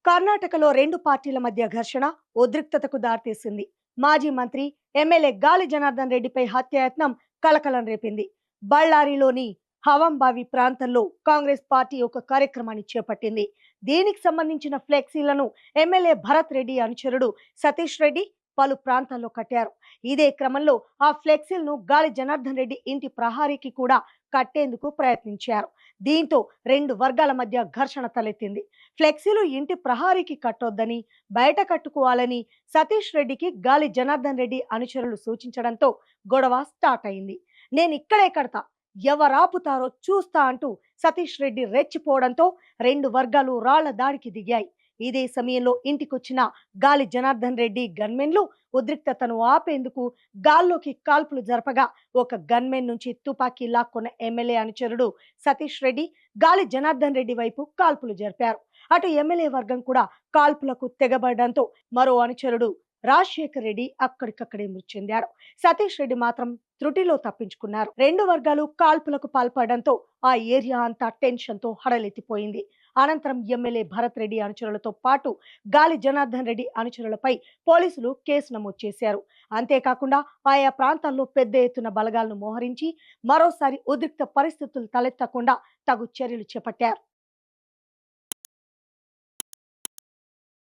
కర్ణాటకలో రెండు పార్టీల మధ్య ఘర్షణ ఉద్రిక్తతకు దారితీసింది. మాజీ మంత్రి, ఎమ్మెల్యే గాలి జనార్దన్ రెడ్డిపై హత్యాయత్నం కలకలం రేపింది. బళ్ళారిలోని హవంబావి ప్రాంతంలో కాంగ్రెస్ పార్టీ ఒక కార్యక్రమాన్ని చేపట్టింది. దీనికి సంబంధించిన ఫ్లెక్సీలను ఎమ్మెల్యే భరత్ రెడ్డి అనుచరుడు సతీష్ రెడ్డి పలు ప్రాంతాల్లో కట్టారు. ఇదే క్రమంలో ఆ ఫ్లెక్సీలను గాలి జనార్దన్ రెడ్డి ఇంటి ప్రహారీకి కూడా కట్టేందుకు ప్రయత్నించారు. దీంతో రెండు వర్గాల మధ్య ఘర్షణ తలెత్తింది. ఫ్లెక్సీలు ఇంటి ప్రహారీకి కట్టొద్దని, బయట కట్టుకోవాలని సతీష్ రెడ్డికి గాలి జనార్దన్ రెడ్డి అనుచరులు సూచించడంతో గొడవ స్టార్ట్ అయింది. నేను ఇక్కడే కడతా, ఎవరాపుతారో చూస్తా అంటూ సతీష్ రెడ్డి రెచ్చిపోవడంతో రెండు వర్గాలు రాళ్ల దాడికి దిగాయి. ఇదే సమయంలో ఇంటికొచ్చిన గాలి జనార్దన్ రెడ్డి గన్మెన్లు ఉద్రిక్తతను ఆపేందుకు గాల్లోకి కాల్పులు జరపగా ఒక గన్మెన్ నుంచి తుపాకీ లాక్కున్న ఎమ్మెల్యే అనుచరుడు సతీష్ రెడ్డి గాలి జనార్దన్ రెడ్డి వైపు కాల్పులు జరిపారు. అటు ఎమ్మెల్యే వర్గం కూడా కాల్పులకు తెగబడడంతో మరో అనుచరుడు రాజశేఖర్ రెడ్డి అక్కడికక్కడే మృతి చెందాడు. సతీష్ రెడ్డి మాత్రం త్రుటిలో తప్పించుకున్నారు. రెండు వర్గాలు కాల్పులకు పాల్పడడంతో ఆ ఏరియా అంతా టెన్షన్ తో హడలెత్తిపోయింది. అనంతరం ఎమ్మెల్యే భరత్ రెడ్డి అనుచరులతో పాటు గాలి జనార్దన్ రెడ్డి అనుచరులపై పోలీసులు కేసు నమోదు చేశారు. అంతేకాకుండా ఆయా ప్రాంతాల్లో పెద్ద ఎత్తున బలగాలను మోహరించి మరోసారి ఉద్రిక్త పరిస్థితులు తలెత్తకుండా తగు చర్యలు చేపట్టారు.